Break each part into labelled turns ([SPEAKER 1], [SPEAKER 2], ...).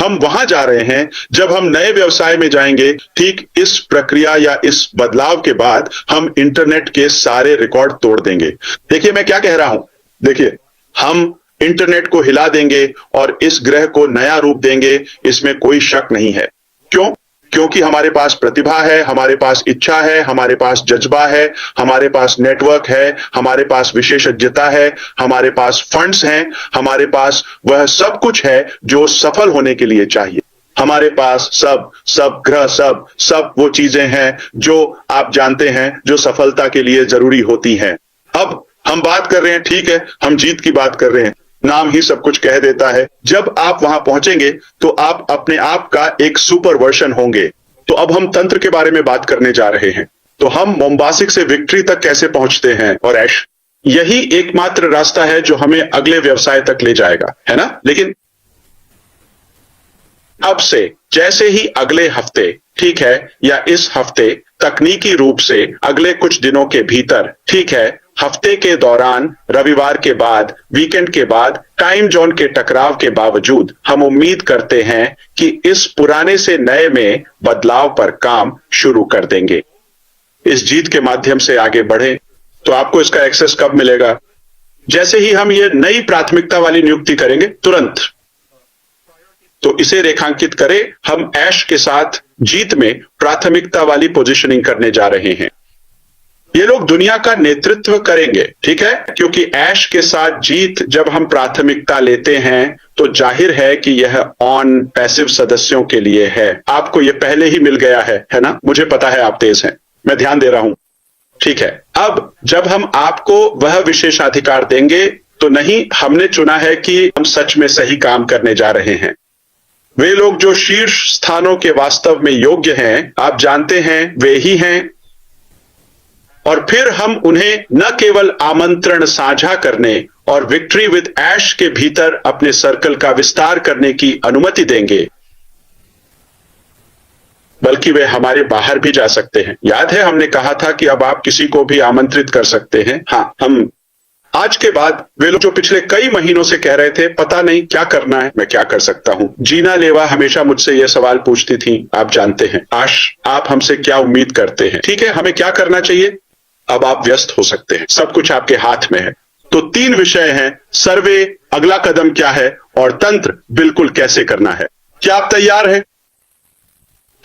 [SPEAKER 1] हम वहां जा रहे हैं जब हम नए व्यवसाय में जाएंगे। ठीक इस प्रक्रिया या इस बदलाव के बाद हम इंटरनेट के सारे रिकॉर्ड तोड़ देंगे। देखिए मैं क्या कह रहा हूं, देखिए हम इंटरनेट को हिला देंगे और इस ग्रह को नया रूप देंगे, इसमें कोई शक नहीं है। क्यों? क्योंकि हमारे पास प्रतिभा है, हमारे पास इच्छा है, हमारे पास जज्बा है, हमारे पास नेटवर्क है, हमारे पास विशेषज्ञता है, हमारे पास फंड्स हैं, हमारे पास वह सब कुछ है जो सफल होने के लिए चाहिए। हमारे पास सब ग्रह, सब वो चीजें हैं जो आप जानते हैं जो सफलता के लिए जरूरी होती हैं। अब हम बात कर रहे हैं, ठीक है, हम जीत की बात कर रहे हैं, नाम ही सब कुछ कह देता है। जब आप वहां पहुंचेंगे तो आप अपने आप का एक सुपर वर्जन होंगे। तो अब हम तंत्र के बारे में बात करने जा रहे हैं। तो हम मोम्बासिक से विक्ट्री तक कैसे पहुंचते हैं, और ऐश यही एकमात्र रास्ता है जो हमें अगले व्यवसाय तक ले जाएगा, है ना? लेकिन अब से जैसे ही अगले हफ्ते, ठीक है, या इस हफ्ते तकनीकी रूप से अगले कुछ दिनों के भीतर, ठीक है, हफ्ते के दौरान, रविवार के बाद, वीकेंड के बाद, टाइम जोन के टकराव के बावजूद हम उम्मीद करते हैं कि इस पुराने से नए में बदलाव पर काम शुरू कर देंगे। इस जीत के माध्यम से आगे बढ़े तो आपको इसका एक्सेस कब मिलेगा? जैसे ही हम ये नई प्राथमिकता वाली नियुक्ति करेंगे तुरंत। तो इसे रेखांकित करें, हम ऐश के साथ जीत में प्राथमिकता वाली पोजीशनिंग करने जा रहे हैं। ये लोग दुनिया का नेतृत्व करेंगे, ठीक है, क्योंकि ऐश के साथ जीत जब हम प्राथमिकता लेते हैं तो जाहिर है कि यह ऑन पैसिव सदस्यों के लिए है। आपको यह पहले ही मिल गया है ना? मुझे पता है आप तेज हैं, मैं ध्यान दे रहा हूं, ठीक है। अब जब हम आपको वह विशेषाधिकार देंगे तो नहीं, हमने चुना है कि हम सच में सही काम करने जा रहे हैं। वे लोग जो शीर्ष स्थानों के वास्तव में योग्य हैं, आप जानते हैं, वे ही हैं। और फिर हम उन्हें न केवल आमंत्रण साझा करने और विक्ट्री विद ऐश के भीतर अपने सर्कल का विस्तार करने की अनुमति देंगे, बल्कि वे हमारे बाहर भी जा सकते हैं। याद है हमने कहा था कि अब आप किसी को भी आमंत्रित कर सकते हैं। हाँ, हम आज के बाद वे लोग जो पिछले कई महीनों से कह रहे थे पता नहीं क्या करना है, मैं क्या कर सकता हूं। जीना लेवा हमेशा मुझसे यह सवाल पूछती थी, आप जानते हैं। आश, आप हमसे क्या उम्मीद करते हैं? ठीक है, हमें क्या करना चाहिए? अब आप व्यस्त हो सकते हैं, सब कुछ आपके हाथ में है। तो 3 विषय हैं, सर्वे, अगला कदम क्या है, और तंत्र बिल्कुल कैसे करना है। क्या आप तैयार हैं?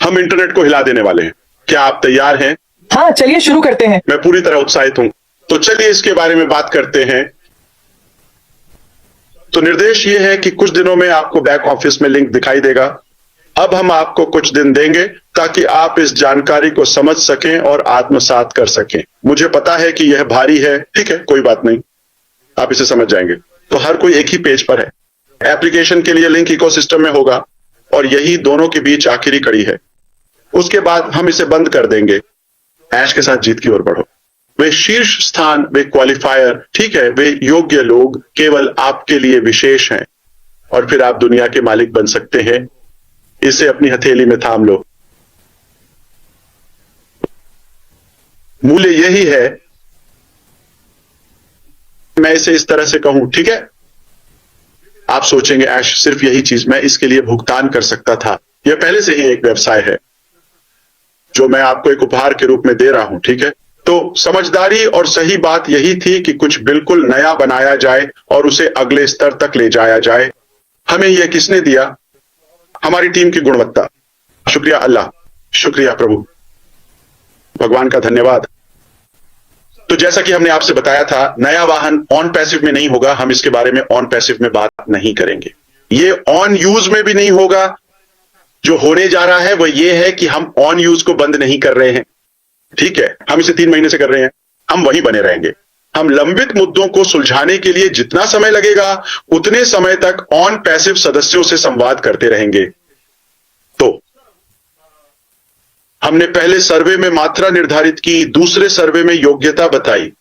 [SPEAKER 1] हम इंटरनेट को हिला देने वाले हैं। क्या आप तैयार हैं?
[SPEAKER 2] हाँ, चलिए शुरू करते हैं।
[SPEAKER 1] मैं पूरी तरह उत्साहित हूं। तो चलिए इसके बारे में बात करते हैं। तो निर्देश ये है कि कुछ दिनों में आपको बैक ऑफिस में लिंक दिखाई देगा। अब हम आपको कुछ दिन देंगे ताकि आप इस जानकारी को समझ सकें और आत्मसात कर सकें। मुझे पता है कि यह भारी है, ठीक है, कोई बात नहीं, आप इसे समझ जाएंगे। तो हर कोई एक ही पेज पर है। एप्लीकेशन के लिए लिंक इकोसिस्टम में होगा और यही दोनों के बीच आखिरी कड़ी है। उसके बाद हम इसे बंद कर देंगे। ऐश के साथ जीत की ओर बढ़ो। वे शीर्ष स्थान, वे क्वालिफायर, ठीक है, वे योग्य लोग केवल आपके लिए विशेष हैं और फिर आप दुनिया के मालिक बन सकते हैं। इसे अपनी हथेली में थाम लो। मूल्य यही है, मैं इसे इस तरह से कहूं, ठीक है। आप सोचेंगे ऐश सिर्फ यही चीज, मैं इसके लिए भुगतान कर सकता था। यह पहले से ही एक व्यवसाय है जो मैं आपको एक उपहार के रूप में दे रहा हूं, ठीक है। तो समझदारी और सही बात यही थी कि कुछ बिल्कुल नया बनाया जाए और उसे अगले स्तर तक ले जाया जाए। हमें यह किसने दिया? हमारी टीम की गुणवत्ता। शुक्रिया अल्लाह, शुक्रिया प्रभु, भगवान का धन्यवाद। तो जैसा कि हमने आपसे बताया था, नया वाहन ऑन पैसिव में नहीं होगा। हम इसके बारे में ऑन पैसिव में बात नहीं करेंगे। ये ऑन यूज में भी नहीं होगा। जो होने जा रहा है वह यह है कि हम ऑन यूज को बंद नहीं कर रहे हैं, ठीक है। हम इसे 3 महीने से कर रहे हैं, हम वहीं बने रहेंगे। हम लंबित मुद्दों को सुलझाने के लिए जितना समय लगेगा उतने समय तक ऑन पैसिव सदस्यों से संवाद करते रहेंगे। तो हमने पहले सर्वे में मात्रा निर्धारित की, दूसरे सर्वे में योग्यता बताई।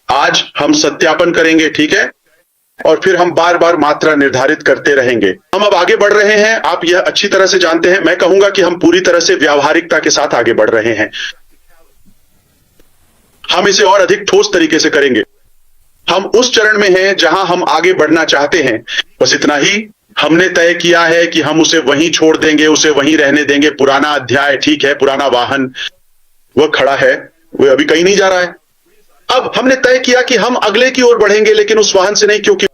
[SPEAKER 1] आज हम सत्यापन करेंगे, ठीक है, और फिर हम बार बार मात्रा निर्धारित करते रहेंगे। हम अब आगे बढ़ रहे हैं, आप यह अच्छी तरह से जानते हैं। मैं कहूंगा कि हम पूरी तरह से व्यावहारिकता के साथ आगे बढ़ रहे हैं। हम इसे और अधिक ठोस तरीके से करेंगे। हम उस चरण में हैं जहां हम आगे बढ़ना चाहते हैं। बस इतना ही, हमने तय किया है कि हम उसे वहीं छोड़ देंगे, उसे वहीं रहने देंगे। पुराना अध्याय ठीक है, पुराना वाहन वह खड़ा है, वह अभी कहीं नहीं जा रहा है। अब हमने तय किया कि हम अगले की ओर बढ़ेंगे, लेकिन उस वाहन से नहीं, क्योंकि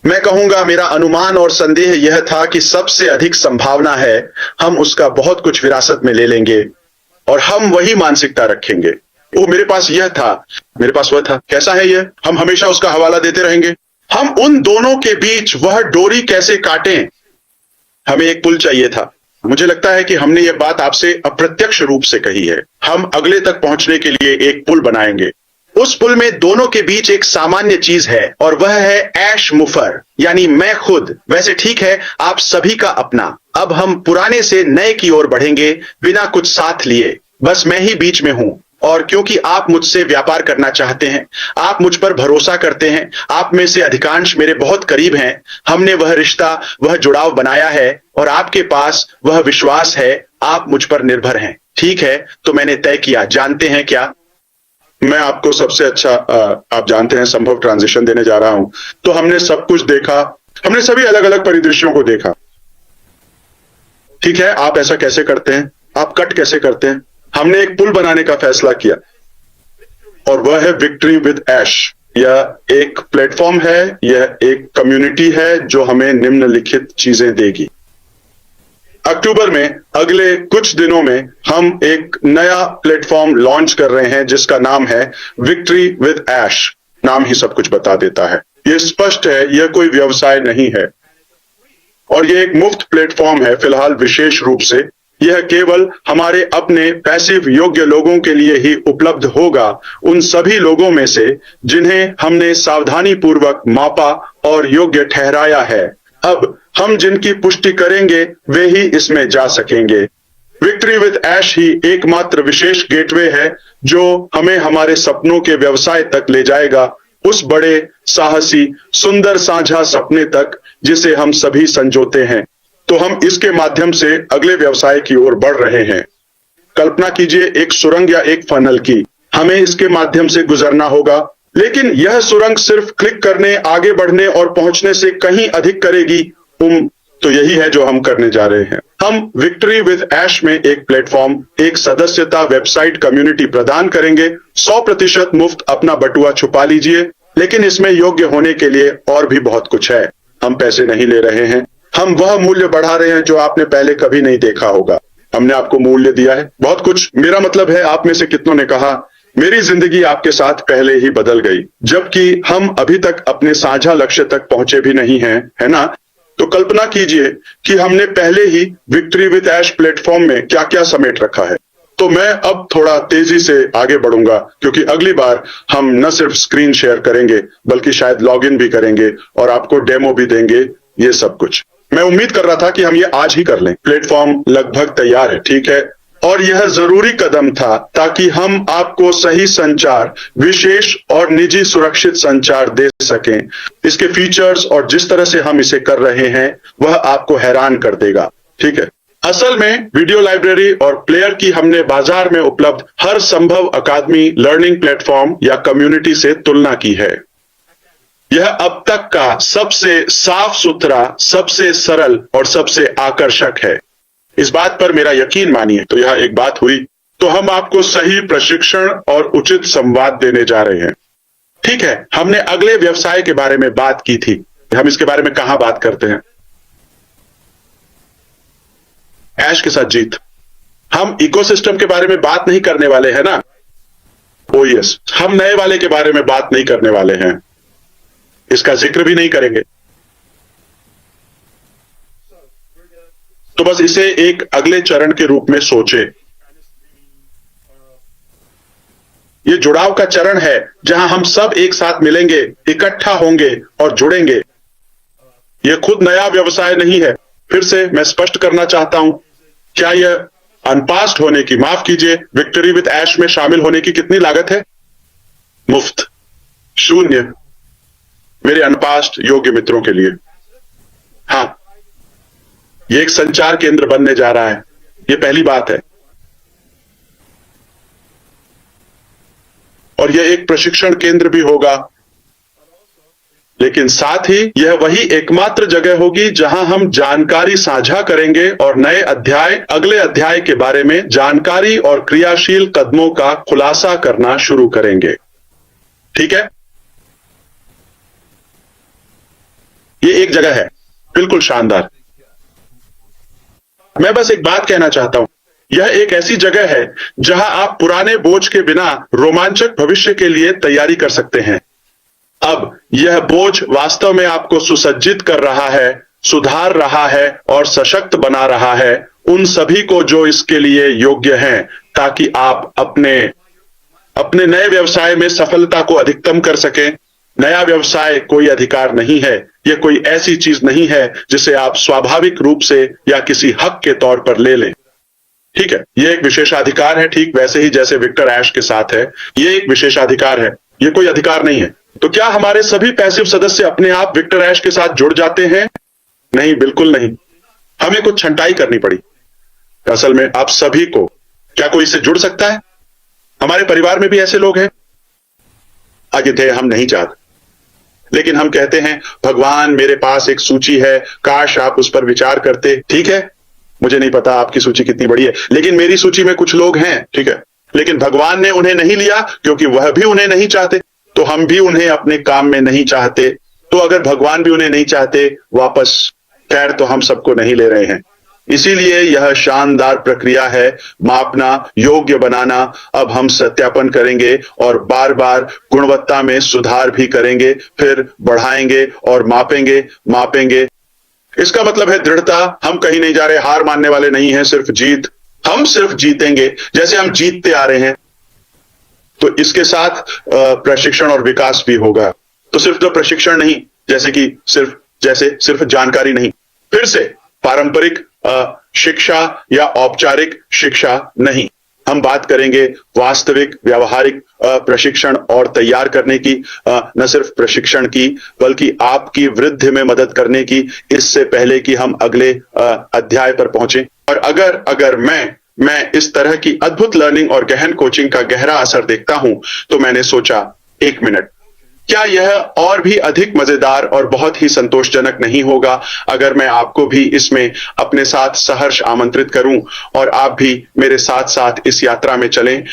[SPEAKER 1] मैं कहूंगा मेरा अनुमान और संदेह यह था कि सबसे अधिक संभावना है हम उसका बहुत कुछ विरासत में ले लेंगे और हम वही मानसिकता रखेंगे। वो मेरे पास यह था, मेरे पास वह था। कैसा है यह? हम हमेशा उसका हवाला देते रहेंगे। हम उन दोनों के बीच वह डोरी कैसे काटें? हमें एक पुल चाहिए था। मुझे लगता है कि हमने यह बात आपसे अप्रत्यक्ष रूप से कही है। हम अगले तक पहुंचने के लिए एक पुल बनाएंगे। उस पुल में दोनों के बीच एक सामान्य चीज है और वह है ऐश मुफर, यानी मैं खुद। वैसे ठीक है, आप सभी का अपना। अब हम पुराने से नए की ओर बढ़ेंगे बिना कुछ साथ लिए। बस मैं ही बीच में हूं। और क्योंकि आप मुझसे व्यापार करना चाहते हैं, आप मुझ पर भरोसा करते हैं, आप में से अधिकांश मेरे बहुत करीब हैं, हमने वह रिश्ता, वह जुड़ाव बनाया है और आपके पास वह विश्वास है। आप मुझ पर निर्भर हैं। ठीक है, तो मैंने तय किया। जानते हैं क्या, मैं आपको सबसे अच्छा आप जानते हैं संभव ट्रांजिशन देने जा रहा हूं। तो हमने सब कुछ देखा, हमने सभी अलग अलग परिदृश्यों को देखा। ठीक है, आप ऐसा कैसे करते हैं, आप कट कैसे करते हैं? हमने एक पुल बनाने का फैसला किया और वह है विक्ट्री विद ऐश। यह एक प्लेटफॉर्म है, यह एक कम्युनिटी है जो हमें निम्नलिखित चीजें देगी। अक्टूबर में अगले कुछ दिनों में हम एक नया प्लेटफॉर्म लॉन्च कर रहे हैं जिसका नाम है विक्ट्री विद ऐश। नाम ही सब कुछ बता देता है। यह स्पष्ट है, यह कोई व्यवसाय नहीं है और यह एक मुफ्त प्लेटफॉर्म है। फिलहाल विशेष रूप से यह केवल हमारे अपने पैसिव योग्य लोगों के लिए ही उपलब्ध होगा, उन सभी लोगों में से जिन्हें हमने सावधानी पूर्वक मापा और योग्य ठहराया है। अब हम जिनकी पुष्टि करेंगे वे ही इसमें जा सकेंगे। विक्ट्री विद ऐश ही एकमात्र विशेष गेटवे है जो हमें हमारे सपनों के व्यवसाय तक ले जाएगा, उस बड़े साहसी सुंदर साझा सपने तक जिसे हम सभी संजोते हैं। तो हम इसके माध्यम से अगले व्यवसाय की ओर बढ़ रहे हैं। कल्पना कीजिए एक सुरंग या एक फनल की। हमें इसके माध्यम से गुजरना होगा, लेकिन यह सुरंग सिर्फ क्लिक करने, आगे बढ़ने और पहुंचने से कहीं अधिक करेगी। तो यही है जो हम करने जा रहे हैं। हम विक्ट्री विद ऐश में एक प्लेटफॉर्म, एक सदस्यता वेबसाइट कम्युनिटी प्रदान करेंगे। 100% मुफ्त। अपना बटुआ छुपा लीजिए, लेकिन इसमें योग्य होने के लिए और भी बहुत कुछ है। हम पैसे नहीं ले रहे हैं, हम वह मूल्य बढ़ा रहे हैं जो आपने पहले कभी नहीं देखा होगा। हमने आपको मूल्य दिया है बहुत कुछ। मेरा मतलब है आप में से कितनों ने कहा मेरी जिंदगी आपके साथ पहले ही बदल गई, जबकि हम अभी तक अपने साझा लक्ष्य तक पहुंचे भी नहीं हैं, है ना? तो कल्पना कीजिए कि हमने पहले ही विक्ट्री विद ऐश प्लेटफॉर्म में क्या क्या समेट रखा है। तो मैं अब थोड़ा तेजी से आगे बढ़ूंगा क्योंकि अगली बार हम न सिर्फ स्क्रीन शेयर करेंगे बल्कि शायद लॉगिन भी करेंगे और आपको डेमो भी देंगे। ये सब कुछ मैं उम्मीद कर रहा था कि हम ये आज ही कर लें। प्लेटफॉर्म लगभग तैयार है, ठीक है, और यह जरूरी कदम था ताकि हम आपको सही संचार, विशेष और निजी सुरक्षित संचार दे सकें। इसके फीचर्स और जिस तरह से हम इसे कर रहे हैं वह आपको हैरान कर देगा। ठीक है, असल में वीडियो लाइब्रेरी और प्लेयर की हमने बाजार में उपलब्ध हर संभव अकादमी, लर्निंग प्लेटफॉर्म या कम्युनिटी से तुलना की है। यह अब तक का सबसे साफ सुथरा, सबसे सरल और सबसे आकर्षक है। इस बात पर मेरा यकीन मानिए। तो यह एक बात हुई। तो हम आपको सही प्रशिक्षण और उचित संवाद देने जा रहे हैं। ठीक है, हमने अगले व्यवसाय के बारे में बात की थी। हम इसके बारे में कहां बात करते हैं? ऐश के साथ जीत। हम इकोसिस्टम के बारे में बात नहीं करने वाले हैं ना? ओ यस, हम नए वाले के बारे में बात नहीं करने वाले हैं, इसका जिक्र भी नहीं करेंगे। तो बस इसे एक अगले चरण के रूप में सोचे। ये जुड़ाव का चरण है जहां हम सब एक साथ मिलेंगे, इकट्ठा होंगे और जुड़ेंगे। यह खुद नया व्यवसाय नहीं है। फिर से मैं स्पष्ट करना चाहता हूं, क्या यह अनपास्ट होने की, माफ कीजिए, विक्ट्री विद ऐश में शामिल होने की कितनी लागत है? मुफ्त, शून्य, मेरे अनपास्ट योग्य मित्रों के लिए। हां, यह एक संचार केंद्र बनने जा रहा है। यह पहली बात है। और यह एक प्रशिक्षण केंद्र भी होगा। लेकिन साथ ही यह वही एकमात्र जगह होगी जहां हम जानकारी साझा करेंगे और नए अध्याय, अगले अध्याय के बारे में जानकारी और क्रियाशील कदमों का खुलासा करना शुरू करेंगे। ठीक है, ये एक जगह है, बिल्कुल शानदार। मैं बस एक बात कहना चाहता हूं, यह एक ऐसी जगह है जहां आप पुराने बोझ के बिना रोमांचक भविष्य के लिए तैयारी कर सकते हैं। अब यह बोझ वास्तव में आपको सुसज्जित कर रहा है, सुधार रहा है और सशक्त बना रहा है उन सभी को जो इसके लिए योग्य हैं, ताकि आप अपने नए व्यवसाय में सफलता को अधिकतम कर सकें। नया व्यवसाय कोई अधिकार नहीं है, यह कोई ऐसी चीज नहीं है जिसे आप स्वाभाविक रूप से या किसी हक के तौर पर ले लें। ठीक है, यह एक विशेषाधिकार है, ठीक वैसे ही जैसे विक्टर ऐश के साथ है, यह एक विशेषाधिकार है, यह कोई अधिकार नहीं है। तो क्या हमारे सभी पैसिव सदस्य अपने आप विक्टर ऐश के साथ जुड़ जाते हैं? नहीं, बिल्कुल नहीं। हमें कुछ छंटाई करनी पड़ी। असल में आप सभी को, क्या कोई इससे जुड़ सकता है? हमारे परिवार में भी ऐसे लोग हैं। आगे थे, हम नहीं चाहते, लेकिन हम कहते हैं भगवान मेरे पास एक सूची है, काश आप उस पर विचार करते। ठीक है, मुझे नहीं पता आपकी सूची कितनी बड़ी है, लेकिन मेरी सूची में कुछ लोग हैं। ठीक है, लेकिन भगवान ने उन्हें नहीं लिया क्योंकि वह भी उन्हें नहीं चाहते, तो हम भी उन्हें अपने काम में नहीं चाहते। तो अगर भगवान भी उन्हें नहीं चाहते वापस, खैर तो हम सबको नहीं ले रहे हैं। इसीलिए यह शानदार प्रक्रिया है, मापना, योग्य बनाना। अब हम सत्यापन करेंगे और बार बार गुणवत्ता में सुधार भी करेंगे, फिर बढ़ाएंगे और मापेंगे। इसका मतलब है दृढ़ता। हम कहीं नहीं जा रहे, हार मानने वाले नहीं हैं, सिर्फ जीत। हम सिर्फ जीतेंगे जैसे हम जीतते आ रहे हैं। तो इसके साथ प्रशिक्षण और विकास भी होगा। तो सिर्फ तो प्रशिक्षण नहीं, जैसे कि सिर्फ जानकारी नहीं, फिर से पारंपरिक शिक्षा या औपचारिक शिक्षा नहीं। हम बात करेंगे वास्तविक व्यावहारिक प्रशिक्षण और तैयार करने की, न सिर्फ प्रशिक्षण की बल्कि आपकी वृद्धि में मदद करने की, इससे पहले कि हम अगले अध्याय पर पहुंचे। और अगर मैं इस तरह की अद्भुत लर्निंग और गहन कोचिंग का गहरा असर देखता हूं, तो मैंने सोचा, एक मिनट, क्या यह और भी अधिक मजेदार और बहुत ही संतोषजनक नहीं होगा अगर मैं आपको भी इसमें अपने साथ सहर्ष आमंत्रित करूं और आप भी मेरे साथ साथ इस यात्रा में चलें,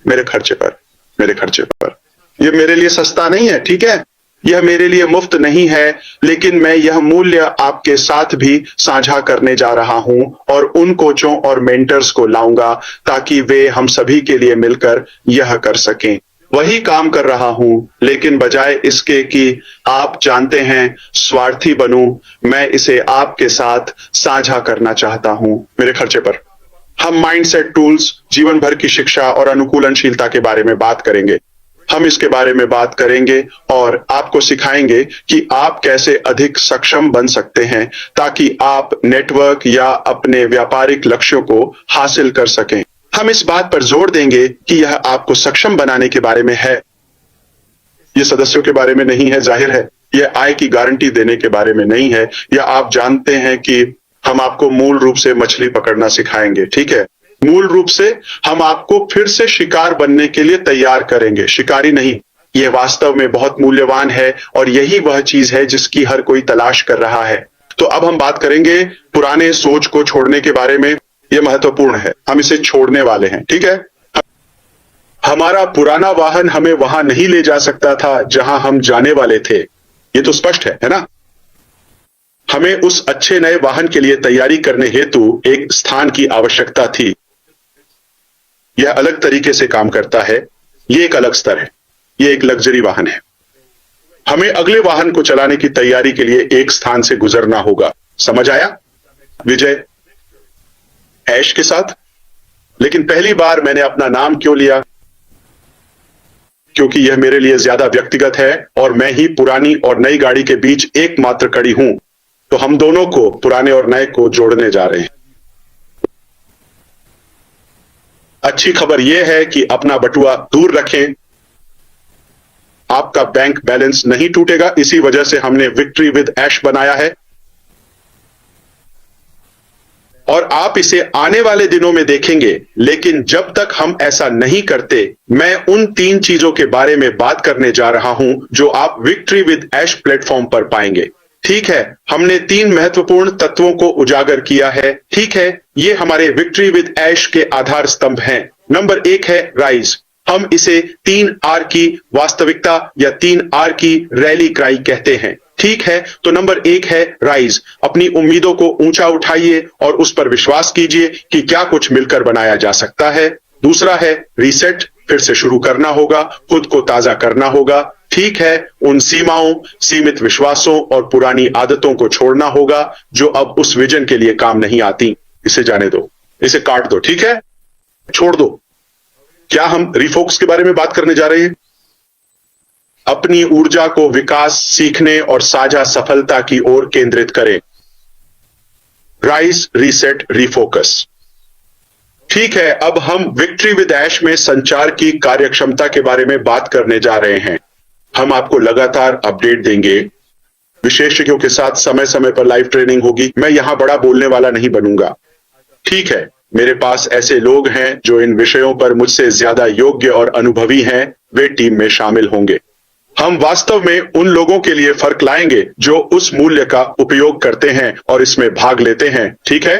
[SPEAKER 1] मेरे खर्चे पर। यह मेरे लिए सस्ता नहीं है, ठीक है, यह मेरे लिए मुफ्त नहीं है, लेकिन मैं यह मूल्य आपके साथ भी साझा करने जा रहा हूं और उन कोचों और मेंटर्स को लाऊंगा ताकि वे हम सभी के लिए मिलकर यह कर सकें। वही काम कर रहा हूं, लेकिन बजाय इसके कि आप जानते हैं स्वार्थी बनूं, मैं इसे आपके साथ साझा करना चाहता हूं, मेरे खर्चे पर। हम माइंडसेट टूल्स, जीवन भर की शिक्षा और अनुकूलनशीलता के बारे में बात करेंगे। हम इसके बारे में बात करेंगे और आपको सिखाएंगे कि आप कैसे अधिक सक्षम बन सकते हैं ताकि आप नेटवर्क या अपने व्यापारिक लक्ष्यों को हासिल कर सकें। हम इस बात पर जोर देंगे कि यह आपको सक्षम बनाने के बारे में है, यह सदस्यों के बारे में नहीं है, जाहिर है, यह आय की गारंटी देने के बारे में नहीं है, या आप जानते हैं कि हम आपको मूल रूप से मछली पकड़ना सिखाएंगे। ठीक है, मूल रूप से हम आपको फिर से शिकार बनने के लिए तैयार करेंगे, शिकारी नहीं। यह वास्तव में बहुत मूल्यवान है और यही वह चीज है जिसकी हर कोई तलाश कर रहा है। तो अब हम बात करेंगे पुराने सोच को छोड़ने के बारे में। यह महत्वपूर्ण है, हम इसे छोड़ने वाले हैं। ठीक है, हमारा पुराना वाहन हमें वहां नहीं ले जा सकता था जहां हम जाने वाले थे, यह तो स्पष्ट है ना? हमें उस अच्छे नए वाहन के लिए तैयारी करने हेतु एक स्थान की आवश्यकता थी। यह अलग तरीके से काम करता है, यह एक अलग स्तर है, यह एक लग्जरी वाहन है। हमें अगले वाहन को चलाने की तैयारी के लिए एक स्थान से गुजरना होगा। समझ आया? विजय ऐश के साथ। लेकिन पहली बार मैंने अपना नाम क्यों लिया? क्योंकि यह मेरे लिए ज्यादा व्यक्तिगत है और मैं ही पुरानी और नई गाड़ी के बीच एकमात्र कड़ी हूं। तो हम दोनों को, पुराने और नए को जोड़ने जा रहे हैं। अच्छी खबर यह है कि अपना बटुआ दूर रखें, आपका बैंक बैलेंस नहीं टूटेगा। इसी वजह से हमने विक्ट्री विद ऐश बनाया है। और और आप इसे आने वाले दिनों में देखेंगे। लेकिन जब तक हम ऐसा नहीं करते, मैं उन 3 चीजों के बारे में बात करने जा रहा हूं जो आप विक्ट्री विद ऐश प्लेटफॉर्म पर पाएंगे। ठीक है, हमने 3 महत्वपूर्ण तत्वों को उजागर किया है। ठीक है, ये हमारे विक्ट्री विद ऐश के आधार स्तंभ हैं। नंबर 1 है राइज। हम इसे 3 आर की वास्तविकता या 3 आर की रैली क्राई कहते हैं। ठीक है, तो नंबर 1 है राइज। अपनी उम्मीदों को ऊंचा उठाइए और उस पर विश्वास कीजिए कि क्या कुछ मिलकर बनाया जा सकता है। दूसरा है रीसेट। फिर से शुरू करना होगा, खुद को ताजा करना होगा। ठीक है, उन सीमाओं, सीमित विश्वासों और पुरानी आदतों को छोड़ना होगा जो अब उस विजन के लिए काम नहीं आती। इसे जाने दो, इसे काट दो। ठीक है, छोड़ दो। क्या हम रिफोकस के बारे में बात करने जा रहे हैं? अपनी ऊर्जा को विकास, सीखने और साझा सफलता की ओर केंद्रित करें। Rise, reset, refocus. ठीक है, अब हम विक्ट्री विद ऐश में संचार की कार्यक्षमता के बारे में बात करने जा रहे हैं। हम आपको लगातार अपडेट देंगे, विशेषज्ञों के साथ समय समय पर लाइव ट्रेनिंग होगी। मैं यहां बड़ा बोलने वाला नहीं बनूंगा। ठीक है, मेरे पास ऐसे लोग हैं जो इन विषयों पर मुझसे ज्यादा योग्य और अनुभवी हैं। वे टीम में शामिल होंगे। हम वास्तव में उन लोगों के लिए फर्क लाएंगे जो उस मूल्य का उपयोग करते हैं और इसमें भाग लेते हैं। ठीक है,